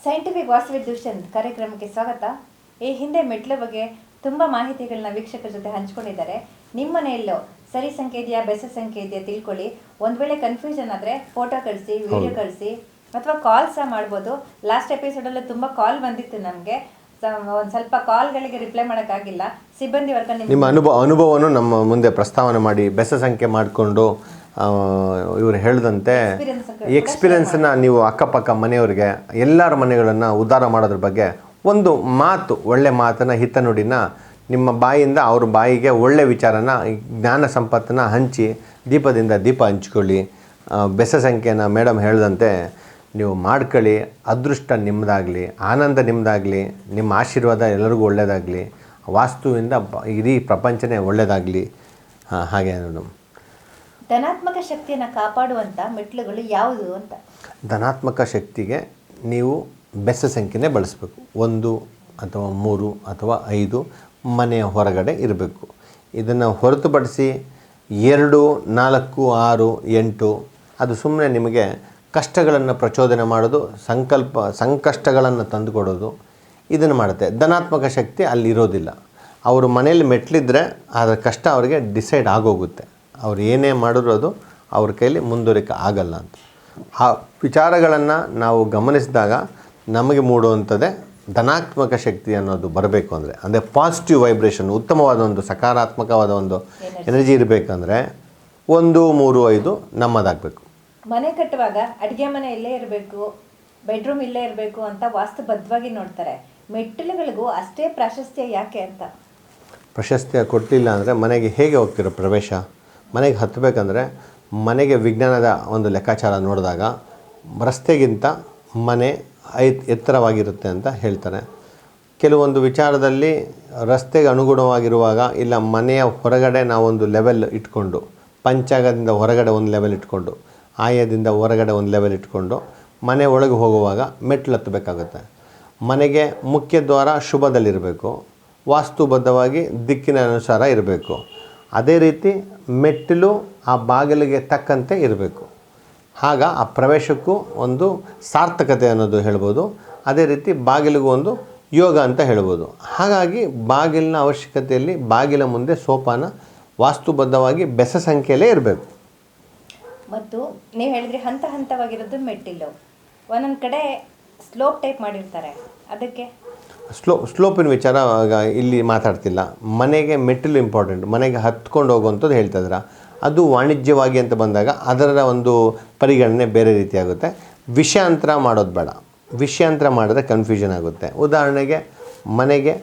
Scientific ವಾಸ್ತುವಿದ್ Dushyant ಕಾರ್ಯಕ್ರಮಕ್ಕೆ ಸ್ವಾಗತ. ಈ ಹಿಂದೆ ಮೆಟ್ಲ ಬಗ್ಗೆ ತುಂಬ ಮಾಹಿತಿಗಳನ್ನ ವೀಕ್ಷಕರ ಜೊತೆ ಹಂಚ್ಕೊಂಡಿದ್ದಾರೆ. ನಿಮ್ಮ ಮನೆಯಲ್ಲೋ ಸರಿ ಸಂಖ್ಯೆ ಇದೆಯಾ ಬೆಸ ಸಂಖ್ಯೆ ಇದೆಯಾ ತಿಳ್ಕೊಳ್ಳಿ. ಒಂದು ವೇಳೆ ಕನ್ಫ್ಯೂಷನ್ ಆದರೆ ಫೋಟೋ ಕಳಿಸಿ, ವಿಡಿಯೋ ಕಳಿಸಿ ಅಥವಾ ಕಾಲ್ ಸಹ ಮಾಡ್ಬೋದು. ಲಾಸ್ಟ್ ಎಪಿಸೋಡಲ್ಲೂ ತುಂಬ ಕಾಲ್ ಬಂದಿತ್ತು ನಮಗೆ. ಒಂದು ಸ್ವಲ್ಪ ಕಾಲ್ಗಳಿಗೆ ರಿಪ್ಲೈ ಮಾಡೋಕ್ಕಾಗಿಲ್ಲ. ಸಿಬ್ಬಂದಿ ವರ್ಗ ನಿಮ್ಮ ಅನುಭವವನ್ನು ನಮ್ಮ ಮುಂದೆ ಪ್ರಸ್ತಾವನೆ ಮಾಡಿ ಬೆಸ ಸಂಖ್ಯೆ ಮಾಡಿಕೊಂಡು ಇವರು ಹೇಳಿದಂತೆ ಎಕ್ಸ್ಪೀರಿಯನ್ಸನ್ನು ನೀವು ಅಕ್ಕಪಕ್ಕ ಮನೆಯವರಿಗೆ ಎಲ್ಲರ ಮನೆಗಳನ್ನು ಉದ್ಧಾರ ಮಾಡೋದ್ರ ಬಗ್ಗೆ ಒಂದು ಮಾತು, ಒಳ್ಳೆ ಮಾತನ್ನು ಹಿತನುಡಿನ ನಿಮ್ಮ ಬಾಯಿಂದ ಅವ್ರ ಬಾಯಿಗೆ ಒಳ್ಳೆ ವಿಚಾರನ, ಜ್ಞಾನ ಸಂಪತ್ತನ್ನು ಹಂಚಿ ದೀಪದಿಂದ ದೀಪ ಹಂಚ್ಕೊಳ್ಳಿ. ಬೆಸ ಸಂಖ್ಯೆನ ಮೇಡಮ್ ಹೇಳಿದಂತೆ ನೀವು ಮಾಡ್ಕೊಳ್ಳಿ. ಅದೃಷ್ಟ ನಿಮ್ಮದಾಗಲಿ, ಆನಂದ ನಿಮ್ಮದಾಗಲಿ, ನಿಮ್ಮ ಆಶೀರ್ವಾದ ಎಲ್ಲರಿಗೂ ಒಳ್ಳೆಯದಾಗಲಿ, ವಾಸ್ತುವಿಂದ ಇಡೀ ಪ್ರಪಂಚನೇ ಒಳ್ಳೆಯದಾಗಲಿ. ಹಾಗೆ ಮೇಡಮ್, ಧನಾತ್ಮಕ ಶಕ್ತಿಯನ್ನು ಕಾಪಾಡುವಂಥ ಮೆಟ್ಲುಗಳು ಯಾವುದು ಅಂತ. ಧನಾತ್ಮಕ ಶಕ್ತಿಗೆ ನೀವು ಬೆಸ ಸಂಖ್ಯೆನೇ ಬಳಸಬೇಕು. 1 ಅಥವಾ 3 ಅಥವಾ 5 ಮನೆಯ ಹೊರಗಡೆ ಇರಬೇಕು. ಇದನ್ನು ಹೊರತುಪಡಿಸಿ 2, 4, 6, 8 ಅದು ಸುಮ್ಮನೆ ನಿಮಗೆ ಕಷ್ಟಗಳನ್ನು ಪ್ರಚೋದನೆ ಮಾಡೋದು, ಸಂಕಷ್ಟಗಳನ್ನು ತಂದುಕೊಡೋದು, ಇದನ್ನು ಮಾಡುತ್ತೆ. ಧನಾತ್ಮಕ ಶಕ್ತಿ ಅಲ್ಲಿರೋದಿಲ್ಲ. ಅವರು ಮನೇಲಿ ಮೆಟ್ಲಿದ್ರೆ ಅದರ ಕಷ್ಟ ಅವರಿಗೆ ಡಿಸೈಡ್ ಆಗೋಗುತ್ತೆ. ಅವ್ರು ಏನೇ ಮಾಡಿದ್ರು ಅದು ಅವ್ರ ಕೈಲಿ ಮುಂದುವರಿಕೆ ಆಗಲ್ಲ ಅಂತ. ಆ ವಿಚಾರಗಳನ್ನು ನಾವು ಗಮನಿಸಿದಾಗ ನಮಗೆ ಮೂಡುವಂಥದ್ದೇ ಧನಾತ್ಮಕ ಶಕ್ತಿ ಅನ್ನೋದು ಬರಬೇಕು. ಅಂದರೆ ಪಾಸಿಟಿವ್ ವೈಬ್ರೇಷನ್, ಉತ್ತಮವಾದ ಒಂದು ಸಕಾರಾತ್ಮಕವಾದ ಒಂದು ಎನರ್ಜಿ ಇರಬೇಕಂದ್ರೆ 1, 3, 5 ನಮ್ಮದಾಗಬೇಕು. ಮನೆ ಕಟ್ಟುವಾಗ ಅಡುಗೆ ಮನೆ ಇಲ್ಲೇ ಇರಬೇಕು, ಬೆಡ್ರೂಮ್ ಇಲ್ಲೇ ಇರಬೇಕು ಅಂತ ವಾಸ್ತುಬದ್ಧವಾಗಿ ನೋಡ್ತಾರೆ. ಮೆಟ್ಟಿಲುಗಳಿಗೂ ಅಷ್ಟೇ ಪ್ರಾಶಸ್ತ್ಯ ಯಾಕೆ ಅಂತ. ಪ್ರಶಸ್ತಿ ಕೊಡಲಿಲ್ಲ ಅಂದರೆ ಮನೆಗೆ ಹೇಗೆ ಹೋಗ್ತಿರೋ ಪ್ರವೇಶ? ಮನೆಗೆ ಹತ್ತಬೇಕಂದ್ರೆ ಮನೆಗೆ ವಿಜ್ಞಾನದ ಒಂದು ಲೆಕ್ಕಾಚಾರ ನೋಡಿದಾಗ ರಸ್ತೆಗಿಂತ ಮನೆ ಎತ್ತರವಾಗಿರುತ್ತೆ ಅಂತ ಹೇಳ್ತಾರೆ. ಕೆಲವೊಂದು ವಿಚಾರದಲ್ಲಿ ರಸ್ತೆಗೆ ಅನುಗುಣವಾಗಿರುವಾಗ ಇಲ್ಲ ಮನೆಯ ಹೊರಗಡೆ ನಾವೊಂದು ಲೆವೆಲ್ ಇಟ್ಕೊಂಡು, ಪಂಚಾಂಗದಿಂದ ಹೊರಗಡೆ ಒಂದು ಲೆವೆಲ್ ಇಟ್ಕೊಂಡು, ಆಯದಿಂದ ಹೊರಗಡೆ ಒಂದು ಲೆವೆಲ್ ಇಟ್ಕೊಂಡು ಮನೆ ಒಳಗೆ ಹೋಗುವಾಗ ಮೆಟ್ಲು ಹತ್ತಬೇಕಾಗುತ್ತೆ. ಮನೆಗೆ ಮುಖ್ಯ ದ್ವಾರ ಶುಭದಲ್ಲಿರಬೇಕು, ವಾಸ್ತುಬದ್ಧವಾಗಿ ದಿಕ್ಕಿನ ಅನುಸಾರ ಇರಬೇಕು. ಅದೇ ರೀತಿ ಮೆಟ್ಟಿಲು ಆ ಬಾಗಿಲಿಗೆ ತಕ್ಕಂತೆ ಇರಬೇಕು. ಆಗ ಆ ಪ್ರವೇಶಕ್ಕೂ ಒಂದು ಸಾರ್ಥಕತೆ ಅನ್ನೋದು ಹೇಳ್ಬೋದು. ಅದೇ ರೀತಿ ಬಾಗಿಲಿಗೂ ಒಂದು ಯೋಗ ಅಂತ ಹೇಳ್ಬೋದು. ಹಾಗಾಗಿ ಬಾಗಿಲಿನ ಅವಶ್ಯಕತೆಯಲ್ಲಿ ಬಾಗಿಲ ಮುಂದೆ ಸೋಪಾನ ವಾಸ್ತುಬದ್ಧವಾಗಿ ಬೆಸ ಸಂಖ್ಯೆಯಲ್ಲೇ ಇರಬೇಕು. ಮತ್ತು ನೀವು ಹೇಳಿದ್ರಿ ಹಂತ ಹಂತವಾಗಿರೋದು ಮೆಟ್ಟಿಲು. ಒಂದೊಂದು ಕಡೆ ಸ್ಲೋಪ್ ಟೈಪ್ ಮಾಡಿರ್ತಾರೆ, ಅದಕ್ಕೆ ಸ್ಲೋಪಿನ ವಿಚಾರ ಇಲ್ಲಿ ಮಾತಾಡ್ತಿಲ್ಲ. ಮನೆಗೆ ಮೆಟ್ಟಿಲು ಇಂಪಾರ್ಟೆಂಟ್. ಮನೆಗೆ ಹತ್ಕೊಂಡು ಹೋಗುವಂಥದ್ದು ಹೇಳ್ತಾ ಇದ್ದಾರೆ. ಅದು ವಾಣಿಜ್ಯವಾಗಿ ಅಂತ ಬಂದಾಗ ಅದರ ಒಂದು ಪರಿಗಣನೆ ಬೇರೆ ರೀತಿಯಾಗುತ್ತೆ. ವಿಷಯಾಂತರ ಮಾಡೋದು ಬೇಡ. ವಿಷಯಾಂತರ ಮಾಡಿದ್ರೆ ಕನ್ಫ್ಯೂಷನ್ ಆಗುತ್ತೆ. ಉದಾಹರಣೆಗೆ ಮನೆಗೆ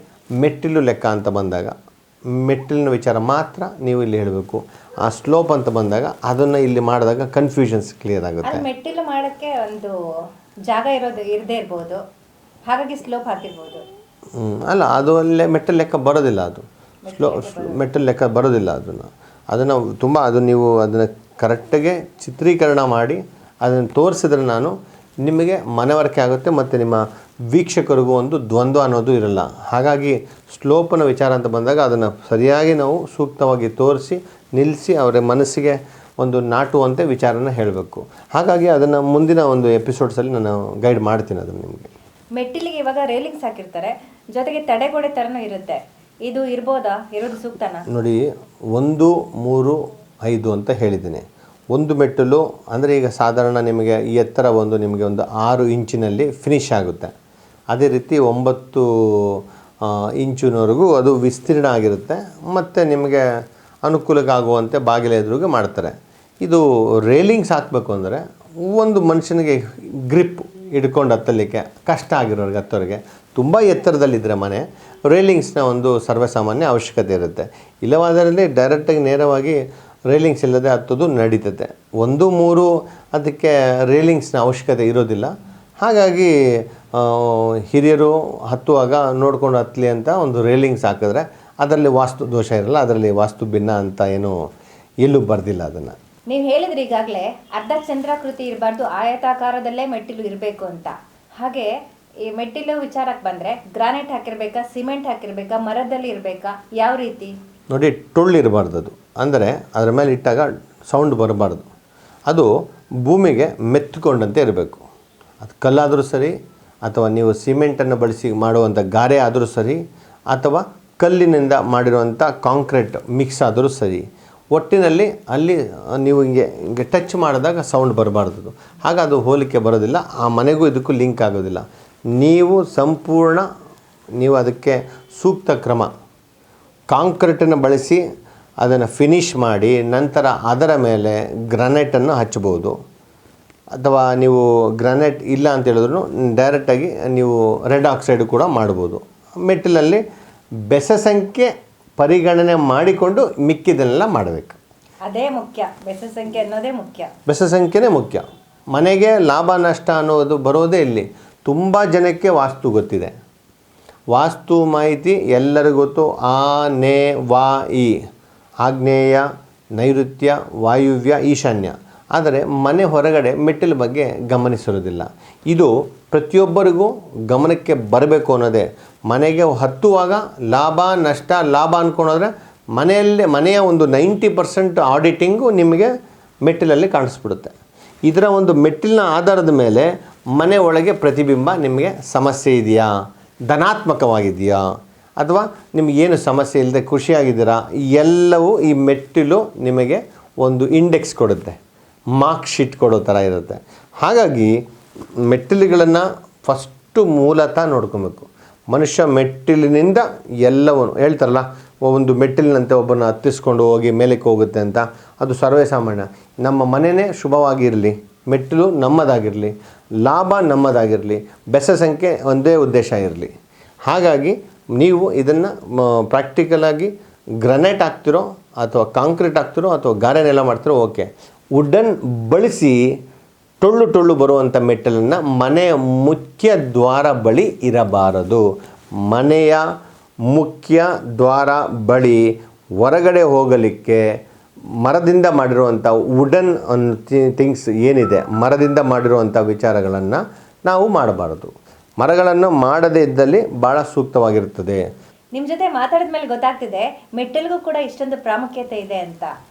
ಮೆಟ್ಟಿಲು ಲೆಕ್ಕ ಅಂತ ಬಂದಾಗ ಮೆಟ್ಟಿಲಿನ ವಿಚಾರ ಮಾತ್ರ ನೀವು ಇಲ್ಲಿ ಹೇಳಬೇಕು. ಆ ಸ್ಲೋಪ್ ಅಂತ ಬಂದಾಗ ಅದನ್ನು ಇಲ್ಲಿ ಮಾಡಿದಾಗ ಕನ್ಫ್ಯೂಷನ್ಸ್ ಕ್ಲಿಯರ್ ಆಗುತ್ತೆ. ಮೆಟ್ಟಿಲು ಮಾಡೋಕ್ಕೆ ಒಂದು ಜಾಗ ಇರದೇ ಇರ್ಬೋದು, ಹಾಗಾಗಿ ಸ್ಲೋಪ್ ಹಾಕಿರ್ಬೋದು. ಅಲ್ಲ, ಅದು ಅಲ್ಲೇ ಮೆಟ್ಟಲು ಲೆಕ್ಕ ಬರೋದಿಲ್ಲ. ಅದು ಮೆಟ್ಟಲು ಲೆಕ್ಕ ಬರೋದಿಲ್ಲ. ಅದನ್ನು ತುಂಬ ನೀವು ಅದನ್ನು ಕರೆಕ್ಟಾಗಿ ಚಿತ್ರೀಕರಣ ಮಾಡಿ ಅದನ್ನು ತೋರಿಸಿದ್ರೆ ನಿಮಗೆ ಮನವರಿಕೆ ಆಗುತ್ತೆ ಮತ್ತು ನಿಮ್ಮ ವೀಕ್ಷಕರಿಗೂ ಒಂದು ದ್ವಂದ್ವ ಅನ್ನೋದು ಇರಲ್ಲ. ಹಾಗಾಗಿ ಸ್ಲೋಪನ ವಿಚಾರ ಅಂತ ಬಂದಾಗ ಅದನ್ನು ಸರಿಯಾಗಿ ನಾವು ಸೂಕ್ತವಾಗಿ ತೋರಿಸಿ ನಿಲ್ಲಿಸಿ ಅವರ ಮನಸ್ಸಿಗೆ ಒಂದು ನಾಟುವಂತೆ ವಿಚಾರನ ಹೇಳಬೇಕು. ಹಾಗಾಗಿ ಅದನ್ನು ಮುಂದಿನ ಒಂದು ಎಪಿಸೋಡ್ಸಲ್ಲಿ ನಾನು ಗೈಡ್ ಮಾಡ್ತೀನಿ ಅದನ್ನು ನಿಮಗೆ. ಮೆಟ್ಟಿಲಿಗೆ ಇವಾಗ ರೇಲಿಂಗ್ಸ್ ಹಾಕಿರ್ತಾರೆ, ಜೊತೆಗೆ ತಡೆಗೋಡೆ ಥರನೂ ಇರುತ್ತೆ. ಇದು ಇರ್ಬೋದಾ? ಇರೋದು ಸೂಕ್ತನಾ? ನೋಡಿ, 1, 3, 5 ಅಂತ ಹೇಳಿದ್ದೀನಿ. ಒಂದು ಮೆಟ್ಟಲು ಅಂದರೆ ಈಗ ಸಾಧಾರಣ ನಿಮಗೆ ಈ ಎತ್ತರ ನಿಮಗೆ ಒಂದು 6 ಇಂಚಿನಲ್ಲಿ ಫಿನಿಶ್ ಆಗುತ್ತೆ. ಅದೇ ರೀತಿ 9 ಇಂಚಿನವರೆಗೂ ಅದು ವಿಸ್ತೀರ್ಣ ಆಗಿರುತ್ತೆ. ಮತ್ತು ನಿಮಗೆ ಅನುಕೂಲಕ್ಕಾಗುವಂತೆ ಬಾಗಿಲ ಎದುರಿಗೆ ಮಾಡ್ತಾರೆ. ಇದು ರೇಲಿಂಗ್ಸ್ ಹಾಕಬೇಕು ಅಂದರೆ ಒಂದು ಮನುಷ್ಯನಿಗೆ ಗ್ರಿಪ್ ಹಿಡ್ಕೊಂಡು ಹತ್ತಲಿಕ್ಕೆ ಕಷ್ಟ ಆಗಿರೋರಿಗೆ, ಹತ್ತೋರಿಗೆ ತುಂಬ ಎತ್ತರದಲ್ಲಿದ್ದರೆ ಮನೆ ರೇಲಿಂಗ್ಸ್ನ ಒಂದು ಸರ್ವಸಾಮಾನ್ಯ ಅವಶ್ಯಕತೆ ಇರುತ್ತೆ. ಇಲ್ಲವಾದರಲ್ಲಿ ಡೈರೆಕ್ಟಾಗಿ ನೇರವಾಗಿ ರೇಲಿಂಗ್ಸ್ ಇಲ್ಲದೆ ಹತ್ತೋದು ನಡೀತದೆ. 1, 3 ಅದಕ್ಕೆ ರೇಲಿಂಗ್ಸ್ನ ಅವಶ್ಯಕತೆ ಇರೋದಿಲ್ಲ. ಹಾಗಾಗಿ ಹಿರಿಯರು ಹತ್ತುವಾಗ ನೋಡ್ಕೊಂಡು ಹತ್ತಲಿ ಅಂತ ಒಂದು ರೇಲಿಂಗ್ಸ್ ಹಾಕಿದ್ರೆ ಅದರಲ್ಲಿ ವಾಸ್ತು ದೋಷ ಇರಲ್ಲ, ಅದರಲ್ಲಿ ವಾಸ್ತು ಭಿನ್ನ ಅಂತ ಏನೂ ಎಲ್ಲೂ ಬರೆದಿಲ್ಲ. ಅದನ್ನು ನೀವು ಹೇಳಿದ್ರಿ ಈಗಾಗಲೇ ಅರ್ಧ ಚಂದ್ರಾಕೃತಿ ಇರಬಾರ್ದು, ಆಯತಾಕಾರದಲ್ಲೇ ಮೆಟ್ಟಿಲು ಇರಬೇಕು ಅಂತ. ಹಾಗೆ ಈ ಮೆಟ್ಟಿಲು ವಿಚಾರಕ್ಕೆ ಬಂದರೆ ಗ್ರಾನೈಟ್ ಹಾಕಿರ್ಬೇಕಾ, ಸಿಮೆಂಟ್ ಹಾಕಿರ್ಬೇಕಾ, ಮರದಲ್ಲಿ ಇರಬೇಕಾ, ಯಾವ ರೀತಿ? ನೋಡಿ, ಟೊಳ್ಳಿರಬಾರ್ದು. ಅದು ಅಂದರೆ ಅದರ ಮೇಲೆ ಇಟ್ಟಾಗ ಸೌಂಡ್ ಬರಬಾರ್ದು. ಅದು ಭೂಮಿಗೆ ಮೆತ್ತುಕೊಂಡಂತೆ ಇರಬೇಕು. ಅದು ಕಲ್ಲಾದರೂ ಸರಿ, ಅಥವಾ ನೀವು ಸಿಮೆಂಟನ್ನು ಬಳಸಿ ಮಾಡುವಂಥ ಗಾರೆ ಆದರೂ ಸರಿ, ಅಥವಾ ಕಲ್ಲಿನಿಂದ ಮಾಡಿರುವಂಥ ಕಾಂಕ್ರೀಟ್ ಮಿಕ್ಸ್ ಆದರೂ ಸರಿ, ಒಟ್ಟಿನಲ್ಲಿ ಅಲ್ಲಿ ನೀವು ಹಿಂಗೆ ಟಚ್ ಮಾಡಿದಾಗ ಸೌಂಡ್ ಬರಬಾರ್ದು. ಆಗ ಅದು ಹೋಲಿಕೆ ಬರೋದಿಲ್ಲ, ಆ ಮನೆಗೂ ಇದಕ್ಕೂ ಲಿಂಕ್ ಆಗೋದಿಲ್ಲ. ನೀವು ಸಂಪೂರ್ಣ ನೀವು ಅದಕ್ಕೆ ಸೂಕ್ತ ಕ್ರಮ ಕಾಂಕ್ರೀಟನ್ನು ಬಳಸಿ ಅದನ್ನು ಫಿನಿಷ್ ಮಾಡಿ ನಂತರ ಅದರ ಮೇಲೆ ಗ್ರಾನೈಟನ್ನು ಹಚ್ಚಬಹುದು. ಅಥವಾ ನೀವು ಗ್ರಾನೈಟ್ ಇಲ್ಲ ಅಂತ ಹೇಳಿದ್ರು ಡೈರೆಕ್ಟಾಗಿ ನೀವು ರೆಡ್ ಆಕ್ಸೈಡ್ ಕೂಡ ಮಾಡ್ಬೋದು. ಮೆಟ್ಟಿಲಲ್ಲಿ ಬೆಸ ಸಂಖ್ಯೆ ಪರಿಗಣನೆ ಮಾಡಿಕೊಂಡು ಮಿಕ್ಕಿದನ್ನೆಲ್ಲ ಮಾಡಬೇಕು. ಅದೇ ಮುಖ್ಯ, ಬೆಸ ಸಂಖ್ಯೆ ಅನ್ನೋದೇ ಮುಖ್ಯ. ಬೆಸ ಸಂಖ್ಯೆನೇ ಮುಖ್ಯ. ಮನೆಗೆ ಲಾಭ ನಷ್ಟ ಅನ್ನೋದು ಬರೋದೇ ಇಲ್ಲಿ. ತುಂಬ ಜನಕ್ಕೆ ವಾಸ್ತು ಗೊತ್ತಿದೆ. ವಾಸ್ತು ಮಾಹಿತಿ ಎಲ್ಲರಿಗೂ ಗೊತ್ತು. ಆ ನೇ ವಾ ಈ ಆಗ್ನೇಯ, ನೈಋತ್ಯ, ವಾಯುವ್ಯ, ಈಶಾನ್ಯ. ಆದರೆ ಮನೆ ಹೊರಗಡೆ ಮೆಟ್ಟಿಲ ಬಗ್ಗೆ ಗಮನಿಸಿರೋದಿಲ್ಲ. ಇದು ಪ್ರತಿಯೊಬ್ಬರಿಗೂ ಗಮನಕ್ಕೆ ಬರಬೇಕು ಅನ್ನೋದೇ. ಮನೆಗೆ ಹತ್ತುವಾಗ ಲಾಭ ನಷ್ಟ ಲಾಭ ಅಂದ್ಕೊಂಡ್ರೆ ಮನೆಯ ಒಂದು 90% ಆಡಿಟಿಂಗು ನಿಮಗೆ ಮೆಟ್ಟಿಲಲ್ಲಿ ಕಾಣಿಸ್ಬಿಡುತ್ತೆ. ಇದರ ಒಂದು ಮೆಟ್ಟಿಲಿನ ಆಧಾರದ ಮೇಲೆ ಮನೆ ಒಳಗೆ ಪ್ರತಿಬಿಂಬ ನಿಮಗೆ ಸಮಸ್ಯೆ ಇದೆಯಾ, ಧನಾತ್ಮಕವಾಗಿದೆಯಾ, ಅಥವಾ ನಿಮಗೇನು ಸಮಸ್ಯೆ ಇಲ್ಲದೆ ಖುಷಿಯಾಗಿದ್ದೀರಾ, ಎಲ್ಲವೂ ಈ ಮೆಟ್ಟಿಲು ನಿಮಗೆ ಒಂದು ಇಂಡೆಕ್ಸ್ ಕೊಡುತ್ತೆ, ಮಾರ್ಕ್ ಶೀಟ್ ಕೊಡೋ ಥರ ಇರುತ್ತೆ. ಹಾಗಾಗಿ ಮೆಟ್ಟಿಲುಗಳನ್ನು ಫಸ್ಟು ಮೂಲತಃ ನೋಡ್ಕೊಬೇಕು. ಮನುಷ್ಯ ಮೆಟ್ಟಿಲಿನಿಂದ ಎಲ್ಲವನ್ನು ಹೇಳ್ತಾರಲ್ಲ, ಒಂದು ಮೆಟ್ಟಿಲಿನಂತೆ ಒಬ್ಬನ ಹತ್ತಿಸ್ಕೊಂಡು ಹೋಗಿ ಮೇಲಕ್ಕೆ ಹೋಗುತ್ತೆ ಅಂತ, ಅದು ಸರ್ವೇ ಸಾಮಾನ್ಯ. ನಮ್ಮ ಮನೆಯೇ ಶುಭವಾಗಿರಲಿ, ಮೆಟ್ಟಿಲು ನಮ್ಮದಾಗಿರಲಿ, ಲಾಭ ನಮ್ಮದಾಗಿರಲಿ, ಬೆಸ ಸಂಖ್ಯೆ ಒಂದೇ ಉದ್ದೇಶ ಇರಲಿ. ಹಾಗಾಗಿ ನೀವು ಇದನ್ನು ಪ್ರಾಕ್ಟಿಕಲಾಗಿ ಗ್ರನೈಟ್ ಹಾಕ್ತಿರೋ ಅಥವಾ ಕಾಂಕ್ರೀಟ್ ಹಾಕ್ತಿರೋ ಅಥವಾ ಗಾರೆನೆಲ್ಲ ಮಾಡ್ತಿರೋ ಓಕೆ. ವುಡನ್ ಬಳಸಿ ಟೊಳ್ಳು ಬರುವಂಥ ಮೆಟ್ಟಲನ್ನು ಮನೆಯ ಮುಖ್ಯ ದ್ವಾರ ಬಳಿ ಇರಬಾರದು. ಮನೆಯ ಮುಖ್ಯ ದ್ವಾರ ಬಳಿ ಹೊರಗಡೆ ಹೋಗಲಿಕ್ಕೆ ಮರದಿಂದ ಮಾಡಿರುವಂಥ ವುಡನ್ ಥಿಂಗ್ಸ್ ಏನಿದೆ, ಮರದಿಂದ ಮಾಡಿರುವಂಥ ವಿಚಾರಗಳನ್ನು ನಾವು ಮಾಡಬಾರದು. ಮರಗಳನ್ನು ಮಾಡದೇ ಇದ್ದಲ್ಲಿ ಭಾಳ ಸೂಕ್ತವಾಗಿರುತ್ತದೆ. ನಿಮ್ಮ ಜೊತೆ ಮಾತಾಡಿದ ಮೇಲೆ ಗೊತ್ತಾಗ್ತಿದೆ ಮೆಟ್ಟಿಲಿಗೂ ಕೂಡ ಇಷ್ಟೊಂದು ಪ್ರಾಮುಖ್ಯತೆ ಇದೆ ಅಂತ.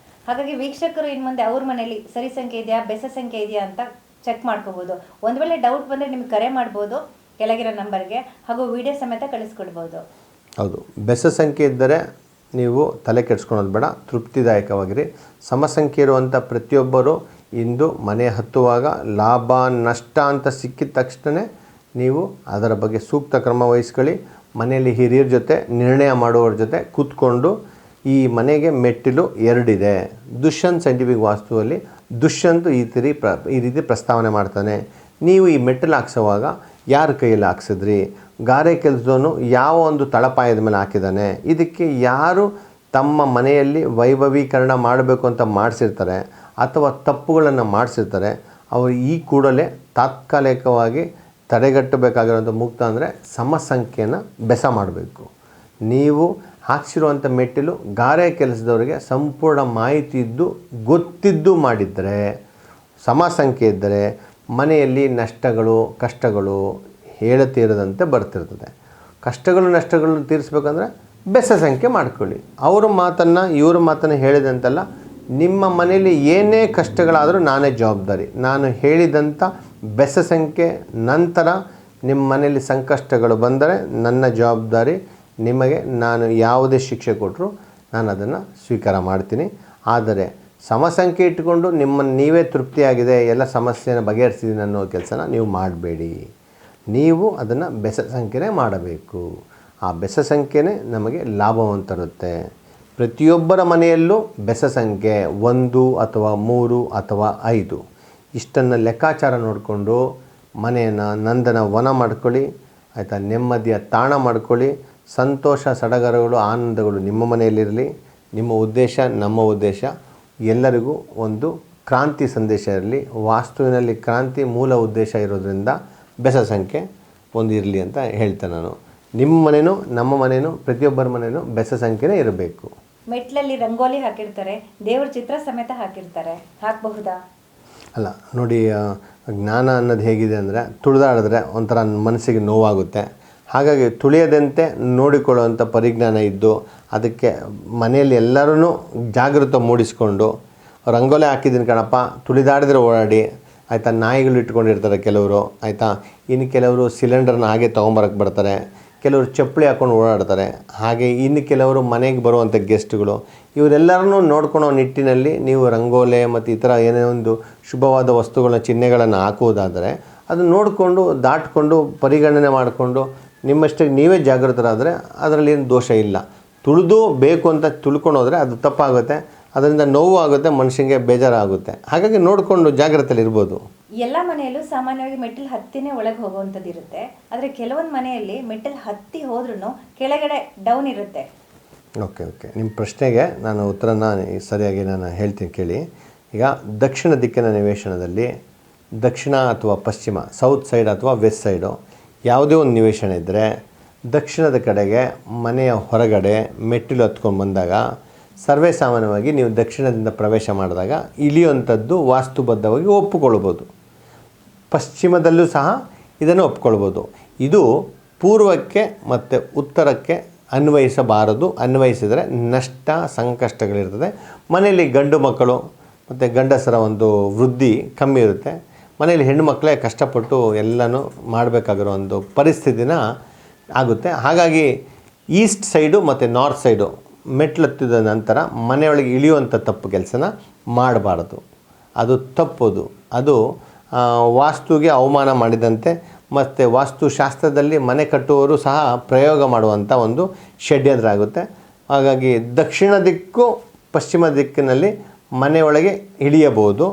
ಹಾಗಾಗಿ ವೀಕ್ಷಕರು ಇನ್ನು ಮುಂದೆ ಅವ್ರ ಮನೇಲಿ ಸರಿ ಸಂಖ್ಯೆ ಇದೆಯಾ, ಬೆಸ ಸಂಖ್ಯೆ ಇದೆಯಾ ಅಂತ ಚೆಕ್ ಮಾಡ್ಕೋಬೋದು. ಒಂದು ವೇಳೆ ಡೌಟ್ ಬಂದರೆ ನಿಮ್ಗೆ ಕರೆ ಮಾಡ್ಬೋದು ಕೆಳಗಿರೋ ನಂಬರ್ಗೆ, ಹಾಗೂ ವಿಡಿಯೋ ಸಮೇತ ಕಳಿಸ್ಕೊಡ್ಬೋದು. ಹೌದು, ಬೆಸ ಸಂಖ್ಯೆ ಇದ್ದರೆ ನೀವು ತಲೆ ಕೆಡಿಸ್ಕೊಳೋದು ಬೇಡ, ತೃಪ್ತಿದಾಯಕವಾಗಿರಿ. ಸಮಸಂಖ್ಯೆ ಇರುವಂಥ ಪ್ರತಿಯೊಬ್ಬರು ಇಂದು ಮನೆ ಹತ್ತುವಾಗ ಲಾಭ ನಷ್ಟ ಅಂತ ಸಿಕ್ಕಿದ ತಕ್ಷಣ ನೀವು ಅದರ ಬಗ್ಗೆ ಸೂಕ್ತ ಕ್ರಮ ವಹಿಸ್ಕೊಳ್ಳಿ. ಮನೆಯಲ್ಲಿ ಹಿರಿಯರ ಜೊತೆ ನಿರ್ಣಯ ಮಾಡುವವ್ರ ಜೊತೆ ಕೂತ್ಕೊಂಡು ಈ ಮನೆಗೆ ಮೆಟ್ಟಿಲು ಎರಡಿದೆ. ದುಷ್ಯಂತ್ ಸೈಂಟಿಫಿಕ್ ವಾಸ್ತುವಲ್ಲಿ ದುಷ್ಯಂತ್ ಈ ರೀತಿ ಪ್ರಸ್ತಾವನೆ ಮಾಡ್ತಾನೆ. ನೀವು ಈ ಮೆಟ್ಟಿಲು ಹಾಕ್ಸೋವಾಗ ಯಾರ ಕೈಯಲ್ಲಿ ಹಾಕ್ಸಿದ್ರಿ, ಗಾರೆ ಕೆಲಸದವನು ಯಾವ ಒಂದು ತಳಪಾಯದ ಮೇಲೆ ಹಾಕಿದ್ದಾನೆ, ಇದಕ್ಕೆ ಯಾರು ತಮ್ಮ ಮನೆಯಲ್ಲಿ ವೈಭವೀಕರಣ ಮಾಡಬೇಕು ಅಂತ ಮಾಡಿಸಿರ್ತಾರೆ ಅಥವಾ ತಪ್ಪುಗಳನ್ನು ಮಾಡಿಸಿರ್ತಾರೆ, ಅವರು ಈ ಕೂಡಲೇ ತಾತ್ಕಾಲಿಕವಾಗಿ ತಡೆಗಟ್ಟಬೇಕಾಗಿರೋಂಥ ಮುಕ್ತ ಅಂದರೆ ಸಮಸಂಖ್ಯೆಯನ್ನು ಬೆಸ ಮಾಡಬೇಕು. ನೀವು ಹಾಕ್ಸಿರುವಂಥ ಮೆಟ್ಟಿಲು ಗಾರೆ ಕೆಲಸದವರಿಗೆ ಸಂಪೂರ್ಣ ಮಾಹಿತಿ ಇದ್ದು ಗೊತ್ತಿದ್ದು ಮಾಡಿದರೆ, ಸಮಸಂಖ್ಯೆ ಇದ್ದರೆ ಮನೆಯಲ್ಲಿ ನಷ್ಟಗಳು ಕಷ್ಟಗಳು ಹೇಳತೀರದಂತೆ ಬರ್ತಿರ್ತದೆ. ಕಷ್ಟಗಳು ನಷ್ಟಗಳನ್ನು ತೀರಿಸ್ಬೇಕಂದ್ರೆ ಬೆಸ ಸಂಖ್ಯೆ ಮಾಡ್ಕೊಳ್ಳಿ. ಅವ್ರ ಮಾತನ್ನು ಇವ್ರ ಮಾತನ್ನು ಹೇಳಿದಂತಲ್ಲ, ನಿಮ್ಮ ಮನೆಯಲ್ಲಿ ಏನೇ ಕಷ್ಟಗಳಾದರೂ ನಾನೇ ಜವಾಬ್ದಾರಿ. ನಾನು ಹೇಳಿದಂಥ ಬೆಸ ಸಂಖ್ಯೆ ನಂತರ ನಿಮ್ಮ ಮನೆಯಲ್ಲಿ ಸಂಕಷ್ಟಗಳು ಬಂದರೆ ನನ್ನ ಜವಾಬ್ದಾರಿ. ನಿಮಗೆ ನಾನು ಯಾವುದೇ ಶಿಕ್ಷೆ ಕೊಟ್ಟರು ನಾನು ಅದನ್ನು ಸ್ವೀಕಾರ ಮಾಡ್ತೀನಿ. ಆದರೆ ಸಮಸಂಖ್ಯೆ ಇಟ್ಟುಕೊಂಡು ನಿಮ್ಮನ್ನು ನೀವೇ ತೃಪ್ತಿಯಾಗಿದೆ, ಎಲ್ಲ ಸಮಸ್ಯೆನ ಬಗೆಹರಿಸಿದ್ದೀನಿ ಅನ್ನೋ ಕೆಲಸನ ನೀವು ಮಾಡಬೇಡಿ. ನೀವು ಅದನ್ನು ಬೆಸ ಸಂಖ್ಯೆನೇ ಮಾಡಬೇಕು. ಆ ಬೆಸ ಸಂಖ್ಯೆನೇ ನಮಗೆ ಲಾಭವನ್ನು ತರುತ್ತೆ. ಪ್ರತಿಯೊಬ್ಬರ ಮನೆಯಲ್ಲೂ ಬೆಸ ಸಂಖ್ಯೆ 1 ಅಥವಾ 3 ಅಥವಾ 5 ಇಷ್ಟನ್ನು ಲೆಕ್ಕಾಚಾರ ನೋಡಿಕೊಂಡು ಮನೆಯನ್ನು ನಂದನ ವನ ಮಾಡ್ಕೊಳ್ಳಿ, ಆಯಿತಾ. ನೆಮ್ಮದಿಯ ತಾಣ ಮಾಡ್ಕೊಳ್ಳಿ. ಸಂತೋಷ ಸಡಗರಗಳು ಆನಂದಗಳು ನಿಮ್ಮ ಮನೆಯಲ್ಲಿರಲಿ. ನಿಮ್ಮ ಉದ್ದೇಶ ನಮ್ಮ ಉದ್ದೇಶ, ಎಲ್ಲರಿಗೂ ಒಂದು ಕ್ರಾಂತಿ ಸಂದೇಶ ಇರಲಿ. ವಾಸ್ತುವಿನಲ್ಲಿ ಕ್ರಾಂತಿ ಮೂಲ ಉದ್ದೇಶ ಇರೋದ್ರಿಂದ ಬೆಸ ಸಂಖ್ಯೆ ಒಂದು ಇರಲಿ ಅಂತ ಹೇಳ್ತೇನೆ ನಾನು. ನಿಮ್ಮ ಮನೆಯೂ ನಮ್ಮ ಮನೆಯೂ ಪ್ರತಿಯೊಬ್ಬರ ಮನೆಯೂ ಬೆಸ ಸಂಖ್ಯೆನೇ ಇರಬೇಕು. ಮೆಟ್ಲಲ್ಲಿ ರಂಗೋಲಿ ಹಾಕಿರ್ತಾರೆ, ದೇವ್ರ ಚಿತ್ರ ಸಮೇತ ಹಾಕಿರ್ತಾರೆ, ಹಾಕಬಹುದಾ? ಅಲ್ಲ ನೋಡಿ, ಜ್ಞಾನ ಅನ್ನೋದು ಹೇಗಿದೆ ಅಂದರೆ ತುಳಿದಾಡಿದ್ರೆ ಒಂಥರ ಮನಸ್ಸಿಗೆ ನೋವಾಗುತ್ತೆ. ಹಾಗಾಗಿ ತುಳಿಯದಂತೆ ನೋಡಿಕೊಳ್ಳುವಂಥ ಪರಿಜ್ಞಾನ ಇದ್ದು ಅದಕ್ಕೆ ಮನೆಯಲ್ಲಿ ಎಲ್ಲರೂ ಜಾಗೃತ ಮೂಡಿಸ್ಕೊಂಡು ರಂಗೋಲಿ ಹಾಕಿದ್ದೀನಿ ಕಣಪ್ಪ, ತುಳಿದಾಡಿದ್ರೆ ಓಡಾಡಿ, ಆಯಿತಾ. ನಾಯಿಗಳು ಇಟ್ಕೊಂಡಿರ್ತಾರೆ ಕೆಲವರು, ಆಯಿತಾ. ಇನ್ನು ಕೆಲವರು ಸಿಲಿಂಡರ್ನ ಹಾಗೆ ತೊಗೊಂಬರಕ್ಕೆ ಬರ್ತಾರೆ, ಕೆಲವರು ಚಪ್ಪಲಿ ಹಾಕ್ಕೊಂಡು ಓಡಾಡ್ತಾರೆ. ಹಾಗೆ ಇನ್ನು ಕೆಲವರು ಮನೆಗೆ ಬರುವಂಥ ಗೆಸ್ಟ್ಗಳು, ಇವರೆಲ್ಲರನ್ನೂ ನೋಡ್ಕೊಳೋ ನಿಟ್ಟಿನಲ್ಲಿ ನೀವು ರಂಗೋಲೆ ಮತ್ತು ಈ ಥರ ಏನೇ ಒಂದು ಶುಭವಾದ ವಸ್ತುಗಳನ್ನ ಚಿಹ್ನೆಗಳನ್ನು ಹಾಕುವುದಾದರೆ ಅದನ್ನು ನೋಡಿಕೊಂಡು ದಾಟಿಕೊಂಡು ಪರಿಗಣನೆ ಮಾಡಿಕೊಂಡು ನಿಮ್ಮಷ್ಟಕ್ಕೆ ನೀವೇ ಜಾಗೃತರಾದರೆ ಅದರಲ್ಲಿ ಏನು ದೋಷ ಇಲ್ಲ. ತುಳಿದು ಬೇಕು ಅಂತ ತುಳ್ಕೊಂಡು ಹೋದರೆ ಅದು ತಪ್ಪಾಗುತ್ತೆ, ಅದರಿಂದ ನೋವು ಆಗುತ್ತೆ, ಮನುಷ್ಯನಿಗೆ ಬೇಜಾರಾಗುತ್ತೆ. ಹಾಗಾಗಿ ನೋಡಿಕೊಂಡು ಜಾಗ್ರತೆಯಲ್ಲಿ ಇರ್ಬೋದು. ಎಲ್ಲ ಮನೆಯಲ್ಲೂ ಸಾಮಾನ್ಯವಾಗಿ ಮೆಟ್ಟಲು ಹತ್ತಿನೇ ಒಳಗೆ ಹೋಗುವಂಥದ್ದು ಇರುತ್ತೆ. ಆದರೆ ಕೆಲವೊಂದು ಮನೆಯಲ್ಲಿ ಮೆಟ್ಟಲು ಹತ್ತಿ ಹೋದ್ರೂ ಕೆಳಗಡೆ ಡೌನ್ ಇರುತ್ತೆ. ಓಕೆ, ನಿಮ್ಮ ಪ್ರಶ್ನೆಗೆ ನಾನು ಉತ್ತರನ ಸರಿಯಾಗಿ ನಾನು ಹೇಳ್ತೀನಿ ಕೇಳಿ. ಈಗ ದಕ್ಷಿಣ ದಿಕ್ಕಿನ ನಿವೇಶನದಲ್ಲಿ ದಕ್ಷಿಣ ಅಥವಾ ಪಶ್ಚಿಮ, ಸೌತ್ ಸೈಡ್ ಅಥವಾ ವೆಸ್ಟ್ ಸೈಡು ಯಾವುದೇ ಒಂದು ನಿವೇಶನ ಇದ್ದರೆ ದಕ್ಷಿಣದ ಕಡೆಗೆ ಮನೆಯ ಹೊರಗಡೆ ಮೆಟ್ಟಿಲು ಹತ್ಕೊಂಡು ಬಂದಾಗ ಸರ್ವೇ ಸಾಮಾನ್ಯವಾಗಿ ನೀವು ದಕ್ಷಿಣದಿಂದ ಪ್ರವೇಶ ಮಾಡಿದಾಗ ಇಳಿಯುವಂಥದ್ದು ವಾಸ್ತುಬದ್ಧವಾಗಿ ಒಪ್ಪಿಕೊಳ್ಬೋದು. ಪಶ್ಚಿಮದಲ್ಲೂ ಸಹ ಇದನ್ನು ಒಪ್ಕೊಳ್ಬೋದು. ಇದು ಪೂರ್ವಕ್ಕೆ ಮತ್ತು ಉತ್ತರಕ್ಕೆ ಅನ್ವಯಿಸಬಾರದು. ಅನ್ವಯಿಸಿದರೆ ನಷ್ಟ ಸಂಕಷ್ಟಗಳಿರ್ತದೆ. ಮನೆಯಲ್ಲಿ ಗಂಡು ಮಕ್ಕಳು ಮತ್ತು ಗಂಡಸರ ಒಂದು ವೃದ್ಧಿ ಕಮ್ಮಿ ಇರುತ್ತೆ. ಮನೆಯಲ್ಲಿ ಹೆಣ್ಣು ಮಕ್ಕಳೇ ಕಷ್ಟಪಟ್ಟು ಎಲ್ಲನೂ ಮಾಡಬೇಕಾಗಿರೋ ಒಂದು ಪರಿಸ್ಥಿತಿನ ಆಗುತ್ತೆ. ಹಾಗಾಗಿ ಈಸ್ಟ್ ಸೈಡು ಮತ್ತು ನಾರ್ತ್ ಸೈಡು ಮೆಟ್ಲತ್ತಿದ ನಂತರ ಮನೆಯೊಳಗೆ ಇಳಿಯುವಂಥ ತಪ್ಪು ಕೆಲಸನ ಮಾಡಬಾರ್ದು. ಅದು ತಪ್ಪೋದು. ಅದು ವಾಸ್ತುಗೆ ಅವಮಾನ ಮಾಡಿದಂತೆ. ಮತ್ತು ವಾಸ್ತುಶಾಸ್ತ್ರದಲ್ಲಿ ಮನೆ ಕಟ್ಟುವವರು ಸಹ ಪ್ರಯೋಗ ಮಾಡುವಂಥ ಒಂದು ಷಡ್ಯಂತ್ರ ಆಗುತ್ತೆ. ಹಾಗಾಗಿ ದಕ್ಷಿಣ ದಿಕ್ಕು ಪಶ್ಚಿಮ ದಿಕ್ಕಿನಲ್ಲಿ ಮನೆಯೊಳಗೆ ಇಳಿಯಬಹುದು.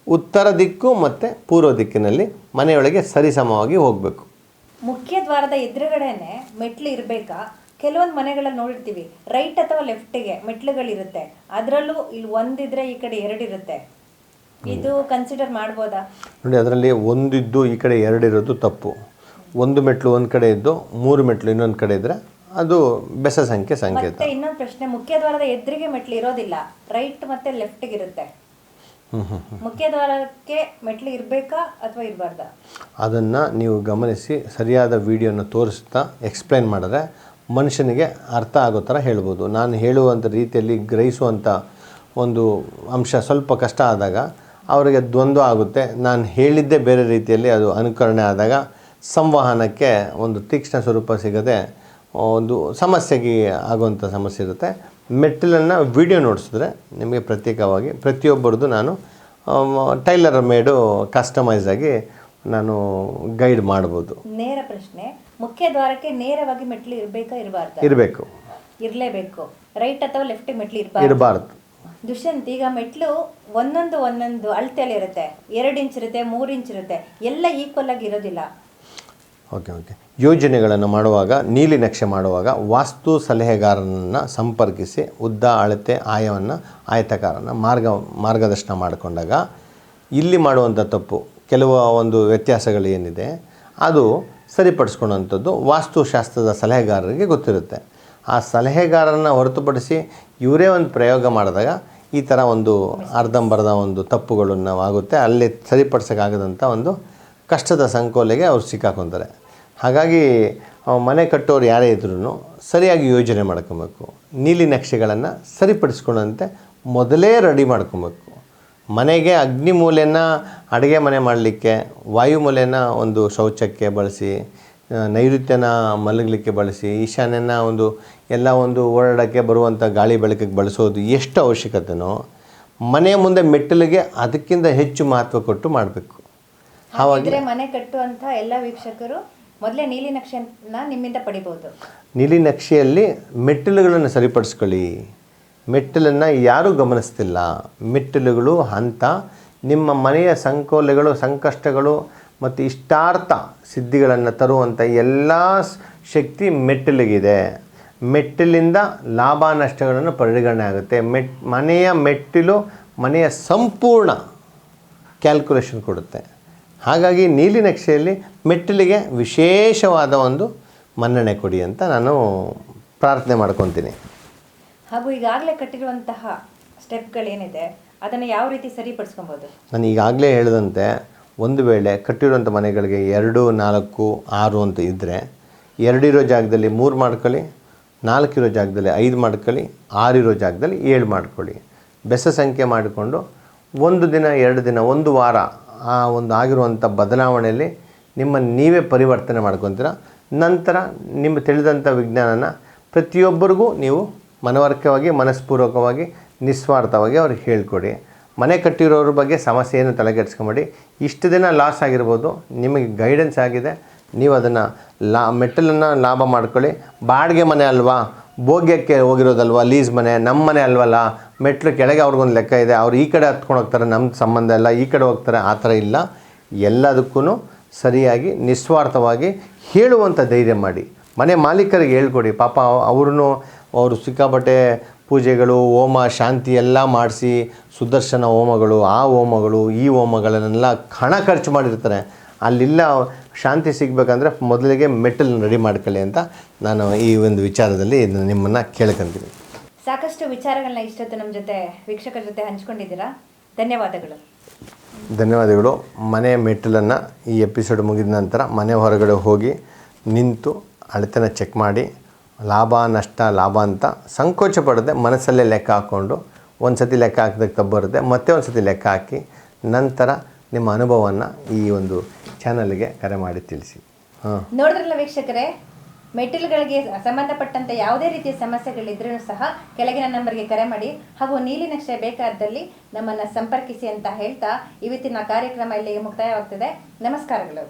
ಉತ್ತರ ದಿಕ್ಕು ಮತ್ತು ಪೂರ್ವ ದಿಕ್ಕಿನಲ್ಲಿ ಮನೆಯೊಳಗೆ ಸರಿಸಮವಾಗಿ ಹೋಗಬೇಕು. ಮುಖ್ಯ ದ್ವಾರದ ಎದುರುಗಡೆನೆ ಮೆಟ್ಲು ಇರಬೇಕಾ? ಕೆಲವೊಂದು ಮನೆಗಳಲ್ಲಿ ನೋಡಿರ್ತೀವಿ ರೈಟ್ ಅಥವಾ ಲೆಫ್ಟಿಗೆ ಮೆಟ್ಲುಗಳಿರುತ್ತೆ. ಅದರಲ್ಲೂ ಇಲ್ಲಿ ಒಂದಿದ್ರೆ ಈ ಕಡೆ ಎರಡಿರುತ್ತೆ. ಇದು ಕನ್ಸಿಡರ್ ಮಾಡ್ಬೋದಾ? ನೋಡಿ, ಅದರಲ್ಲಿ ಒಂದಿದ್ದು ಈ ಕಡೆ ಎರಡಿರೋದು ತಪ್ಪು. ಒಂದು ಮೆಟ್ಲು ಒಂದು ಕಡೆ ಇದ್ದು 3 ಮೆಟ್ಲು ಇನ್ನೊಂದು ಕಡೆ ಇದ್ದರೆ ಅದು ಬೆಸ ಸಂಖ್ಯೆ ಸಂಕೇತ. ಮತ್ತೆ ಇನ್ನೊಂದು ಪ್ರಶ್ನೆ, ಮುಖ್ಯ ದ್ವಾರದ ಎದುರಿಗೆ ಮೆಟ್ಲು ಇರೋದಿಲ್ಲ, ರೈಟ್ ಮತ್ತೆ ಲೆಫ್ಟಿಗೆ ಇರುತ್ತೆ. ಮುಖ್ಯ ದ್ವಾರಕ್ಕೆ ಮೆಟ್ಲು ಇರಬೇಕಾ ಅಥವಾ ಇರಬಾರ್ದಾ? ಅದನ್ನು ನೀವು ಗಮನಿಸಿ ಸರಿಯಾದ ವಿಡಿಯೋನ ತೋರಿಸ್ತಾ ಎಕ್ಸ್ಪ್ಲೈನ್ ಮಾಡಿದ್ರೆ ಮನುಷ್ಯನಿಗೆ ಅರ್ಥ ಆಗೋ ಥರ ಹೇಳ್ಬೋದು. ನಾನು ಹೇಳುವಂಥ ರೀತಿಯಲ್ಲಿ ಗ್ರಹಿಸುವಂಥ ಒಂದು ಅಂಶ ಸ್ವಲ್ಪ ಕಷ್ಟ ಆದಾಗ ಅವರಿಗೆ ದ್ವಂದ್ವ ಆಗುತ್ತೆ. ನಾನು ಹೇಳಿದ್ದೇ ಬೇರೆ ರೀತಿಯಲ್ಲಿ ಅದು ಅನುಕರಣೆ ಆದಾಗ ಸಂವಹನಕ್ಕೆ ಒಂದು ತೀಕ್ಷ್ಣ ಸ್ವರೂಪ ಸಿಗದೆ ಒಂದು ಸಮಸ್ಯೆಗೆ ಆಗುವಂಥ ಸಮಸ್ಯೆ ಇರುತ್ತೆ. ಮೆಟ್ಟಿಲನ್ನು ವಿಡಿಯೋ ನೋಡಿಸಿದ್ರೆ ನಿಮಗೆ ಪ್ರತ್ಯೇಕವಾಗಿ ಪ್ರತಿಯೊಬ್ಬರದ್ದು ನಾನು ಟೈಲರ್ ಮೇಡು ಕಸ್ಟಮೈಸ್ ಆಗಿ ನಾನು ಗೈಡ್ ಮಾಡ್ಬೋದು. ನೇರ ಪ್ರಶ್ನೆ, ಮುಖ್ಯ ದ್ವಾರಕ್ಕೆ ನೇರವಾಗಿ ಮೆಟ್ಲು ಇರಬೇಕಾ ಇರಬಾರ್ದಾ? ಇರಬೇಕು. ಇರಲೇಬೇಕು. ರೈಟ್ ಅಥವಾ ಲೆಫ್ಟ್ ಮೆಟ್ಲು ಇರಬಾರ್ದು. ದುಷ್ಯಂತ್, ಈಗ ಮೆಟ್ಲು ಒಂದೊಂದು ಅಳತೆಯಲ್ಲಿ ಇರುತ್ತೆ. 2 ಇಂಚ್ ಇರುತ್ತೆ, 3 ಇಂಚ್ ಇರುತ್ತೆ, ಎಲ್ಲ ಈಕ್ವಲ್ ಆಗಿ ಇರೋದಿಲ್ಲ. ಓಕೆ. ಯೋಜನೆಗಳನ್ನು ಮಾಡುವಾಗ, ನೀಲಿ ನಕ್ಷೆ ಮಾಡುವಾಗ ವಾಸ್ತು ಸಲಹೆಗಾರನನ್ನು ಸಂಪರ್ಕಿಸಿ ಉದ್ದ, ಅಳತೆ, ಆಯವನ್ನು ಆಯತಕಾರನ ಮಾರ್ಗದರ್ಶನ ಮಾಡಿಕೊಂಡಾಗ ಇಲ್ಲಿ ಮಾಡುವಂಥ ತಪ್ಪು ಕೆಲವು ಒಂದು ವ್ಯತ್ಯಾಸಗಳು ಏನಿದೆ ಅದು ಸರಿಪಡಿಸ್ಕೊಳ್ಳೋಂಥದ್ದು ವಾಸ್ತುಶಾಸ್ತ್ರದ ಸಲಹೆಗಾರರಿಗೆ ಗೊತ್ತಿರುತ್ತೆ. ಆ ಸಲಹೆಗಾರನ ಹೊರತುಪಡಿಸಿ ಇವರೇ ಒಂದು ಪ್ರಯೋಗ ಮಾಡಿದಾಗ ಈ ಥರ ಒಂದು ಅರ್ಧಂಬರ್ಧ ಒಂದು ತಪ್ಪುಗಳನ್ನು ಆಗುತ್ತೆ. ಅಲ್ಲಿ ಸರಿಪಡಿಸೋಕ್ಕಾಗದಂಥ ಒಂದು ಕಷ್ಟದ ಸಂಕೋಲೆಗೆ ಅವ್ರು ಸಿಕ್ಕಾಕೊತಾರೆ. ಹಾಗಾಗಿ ಮನೆ ಕಟ್ಟೋರು ಯಾರೇ ಇದ್ರೂ ಸರಿಯಾಗಿ ಯೋಜನೆ ಮಾಡ್ಕೊಬೇಕು. ನೀಲಿ ನಕ್ಷೆಗಳನ್ನು ಸರಿಪಡಿಸ್ಕೊಳ್ಳೋಂತೆ ಮೊದಲೇ ರೆಡಿ ಮಾಡ್ಕೊಬೇಕು. ಮನೆಗೆ ಅಗ್ನಿ ಮೂಲೆಯನ್ನು ಅಡುಗೆ ಮನೆ ಮಾಡಲಿಕ್ಕೆ, ವಾಯುಮೂಲೆನ ಒಂದು ಶೌಚಕ್ಕೆ ಬಳಸಿ, ನೈಋತ್ಯನ ಮಲಗಲಿಕ್ಕೆ ಬಳಸಿ, ಈಶಾನ್ಯನ ಎಲ್ಲ ಓಡಾಡೋಕ್ಕೆ ಬರುವಂಥ ಗಾಳಿ ಬೆಳಕಿಗೆ ಬಳಸೋದು ಎಷ್ಟು ಅವಶ್ಯಕತೆನೋ ಮನೆಯ ಮುಂದೆ ಮೆಟ್ಟಲಿಗೆ ಅದಕ್ಕಿಂತ ಹೆಚ್ಚು ಮಹತ್ವ ಕೊಟ್ಟು ಮಾಡಬೇಕು. ಹಾಗಾದರೆ ಮನೆ ಕಟ್ಟುವಂಥ ಎಲ್ಲ ವೀಕ್ಷಕರು ಮೊದಲೇ ನೀಲಿ ನಕ್ಷೆನ ನಿಮ್ಮಿಂದ ಪಡಿಬೋದು. ನೀಲಿ ನಕ್ಷೆಯಲ್ಲಿ ಮೆಟ್ಟಿಲುಗಳನ್ನು ಸರಿಪಡಿಸ್ಕೊಳ್ಳಿ. ಮೆಟ್ಟಿಲನ್ನು ಯಾರೂ ಗಮನಿಸ್ತಿಲ್ಲ. ಮೆಟ್ಟಿಲುಗಳು ಹಂತ ನಿಮ್ಮ ಮನೆಯ ಸಂಕೋಲೆಗಳು, ಸಂಕಷ್ಟಗಳು ಮತ್ತು ಇಷ್ಟಾರ್ಥ ಸಿದ್ಧಿಗಳನ್ನು ತರುವಂಥ ಎಲ್ಲ ಶಕ್ತಿ ಮೆಟ್ಟಿಲಿಗಿದೆ. ಮೆಟ್ಟಿಲಿಂದ ಲಾಭ ನಷ್ಟಗಳನ್ನು ಪರಿಗಣನೆ ಆಗುತ್ತೆ. ಮನೆಯ ಮೆಟ್ಟಿಲು ಮನೆಯ ಸಂಪೂರ್ಣ ಕ್ಯಾಲ್ಕುಲೇಷನ್ ಕೊಡುತ್ತೆ. ಹಾಗಾಗಿ ನೀಲಿ ನಕ್ಷೆಯಲ್ಲಿ ಮೆಟ್ಟಿಲಿಗೆ ವಿಶೇಷವಾದ ಒಂದು ಮನ್ನಣೆ ಕೊಡಿ ಅಂತ ನಾನು ಪ್ರಾರ್ಥನೆ ಮಾಡ್ಕೊತೀನಿ. ಹಾಗೂ ಈಗಾಗಲೇ ಕಟ್ಟಿರುವಂತಹ ಸ್ಟೆಪ್ಗಳೇನಿದೆ ಅದನ್ನು ಯಾವ ರೀತಿ ಸರಿಪಡಿಸ್ಕೊಬೋದು? ನಾನು ಈಗಾಗಲೇ ಹೇಳಿದಂತೆ ಒಂದು ವೇಳೆ ಕಟ್ಟಿರುವಂಥ ಮನೆಗಳಿಗೆ 2, 4, 6 ಅಂತ ಇದ್ದರೆ 2 ಇರೋ ಜಾಗದಲ್ಲಿ 3 ಮಾಡ್ಕೊಳ್ಳಿ, 4 ಇರೋ ಜಾಗದಲ್ಲಿ 5 ಮಾಡ್ಕೊಳ್ಳಿ, 6 ಇರೋ ಜಾಗದಲ್ಲಿ 7 ಮಾಡ್ಕೊಳ್ಳಿ. ಬೆಸ ಸಂಖ್ಯೆ ಮಾಡಿಕೊಂಡು 1 ದಿನ, 2 ದಿನ, 1 ವಾರ ಆ ಒಂದು ಆಗಿರುವಂಥ ಬದಲಾವಣೆಯಲ್ಲಿ ನೀವೇ ಪರಿವರ್ತನೆ ಮಾಡ್ಕೊತೀರ. ನಂತರ ನಿಮ್ಮ ತಿಳಿದಂಥ ವಿಜ್ಞಾನನ ಪ್ರತಿಯೊಬ್ಬರಿಗೂ ನೀವು ಮನವರಿಕೆಯಾಗಿ ಮನಸ್ಪೂರ್ವಕವಾಗಿ ನಿಸ್ವಾರ್ಥವಾಗಿ ಅವ್ರಿಗೆ ಹೇಳ್ಕೊಡಿ. ಮನೆ ಕಟ್ಟಿರೋರ ಬಗ್ಗೆ ಸಮಸ್ಯೆ ಏನು ತಲೆಗೆಡ್ಸ್ಕೊಂಬೇಡಿ. ಇಷ್ಟು ದಿನ ಲಾಸ್ ಆಗಿರ್ಬೋದು, ನಿಮಗೆ ಗೈಡೆನ್ಸ್ ಆಗಿದೆ, ನೀವು ಅದನ್ನು ಮೆಟ್ಟಲನ್ನು ಲಾಭ ಮಾಡ್ಕೊಳ್ಳಿ. ಬಾಡಿಗೆ ಮನೆ ಅಲ್ವಾ, ಭೋಗ್ಯಕ್ಕೆ ಹೋಗಿರೋದಲ್ವ, ಲೀಸ್ ಮನೆ, ನಮ್ಮ ಮನೆ ಅಲ್ವಲ್ಲ, ಮೆಟ್ಲು ಕೆಳಗೆ ಅವ್ರಿಗೊಂದು ಲೆಕ್ಕ ಇದೆ, ಅವ್ರು ಈ ಕಡೆ ಹತ್ಕೊಂಡು ಹೋಗ್ತಾರೆ, ನಮ್ಮ ಸಂಬಂಧ ಎಲ್ಲ ಈ ಕಡೆ ಹೋಗ್ತಾರೆ, ಆ ಥರ ಇಲ್ಲ. ಎಲ್ಲದಕ್ಕೂ ಸರಿಯಾಗಿ ನಿಸ್ವಾರ್ಥವಾಗಿ ಹೇಳುವಂಥ ಧೈರ್ಯ ಮಾಡಿ. ಮನೆ ಮಾಲೀಕರಿಗೆ ಹೇಳ್ಕೊಡಿ. ಪಾಪ ಅವರು ಸಿಕ್ಕಾಪಟ್ಟೆ ಪೂಜೆಗಳು, ಹೋಮ, ಶಾಂತಿ ಎಲ್ಲ ಮಾಡಿಸಿ, ಸುದರ್ಶನ ಹೋಮಗಳು, ಆ ಹೋಮಗಳು, ಈ ಹೋಮಗಳನ್ನೆಲ್ಲ ಹಣ ಖರ್ಚು ಮಾಡಿರ್ತಾರೆ. ಅಲ್ಲಿಲ್ಲ ಶಾಂತಿ ಸಿಗಬೇಕಂದ್ರೆ ಮೊದಲಿಗೆ ಮೆಟ್ಟಲು ರೆಡಿ ಮಾಡ್ಕೊಳ್ಳಿ ಅಂತ ನಾನು ಈ ಒಂದು ವಿಚಾರದಲ್ಲಿ ನಿಮ್ಮನ್ನು ಕೇಳ್ಕೊಂತೀನಿ. ಸಾಕಷ್ಟು ವಿಚಾರಗಳನ್ನ ಇಷ್ಟೊತ್ತು ನಮ್ಮ ಜೊತೆ ವೀಕ್ಷಕರ ಜೊತೆ ಹಂಚ್ಕೊಂಡಿದ್ದೀರಾ. ಧನ್ಯವಾದಗಳು. ಧನ್ಯವಾದಗಳು. ಮನೆ ಮೆಟ್ಟಲನ್ನು ಈ ಎಪಿಸೋಡ್ ಮುಗಿದ ನಂತರ ಮನೆ ಹೊರಗಡೆ ಹೋಗಿ ನಿಂತು ಅಳತೆನ ಚೆಕ್ ಮಾಡಿ, ಲಾಭ ನಷ್ಟ ಲಾಭ ಅಂತ ಸಂಕೋಚ ಪಡದೆ ಮನಸ್ಸಲ್ಲೇ ಲೆಕ್ಕ ಹಾಕ್ಕೊಂಡು, ಒಂದು ಸತಿ ಲೆಕ್ಕ ಹಾಕಿದಾಗ ತಪ್ಪು ಬರುತ್ತೆ, ಮತ್ತೆ ಒಂದು ಸತಿ ಲೆಕ್ಕ ಹಾಕಿ ನಂತರ ನಿಮ್ಮ ಅನುಭವವನ್ನು ಈ ಒಂದು ಚಾನಲ್ಗೆ ಕರೆ ಮಾಡಿ ತಿಳಿಸಿ. ನೋಡಿದ್ರಲ್ಲ ವೀಕ್ಷಕರೇ, ಮೆಟ್ಟಿಲುಗಳಿಗೆ ಸಂಬಂಧಪಟ್ಟಂತೆ ಯಾವುದೇ ರೀತಿಯ ಸಮಸ್ಯೆಗಳಿದ್ರೂ ಸಹ ಕೆಳಗಿನ ನಂಬರ್ಗೆ ಕರೆ ಮಾಡಿ, ಹಾಗೂ ನೀಲಿ ನಕ್ಷೆ ಬೇಕಾದಲ್ಲಿ ನಮ್ಮನ್ನು ಸಂಪರ್ಕಿಸಿ ಅಂತ ಹೇಳ್ತಾ ಇವತ್ತಿನ ಕಾರ್ಯಕ್ರಮ ಇಲ್ಲಿಗೆ ಮುಕ್ತಾಯವಾಗ್ತದೆ. ನಮಸ್ಕಾರಗಳು.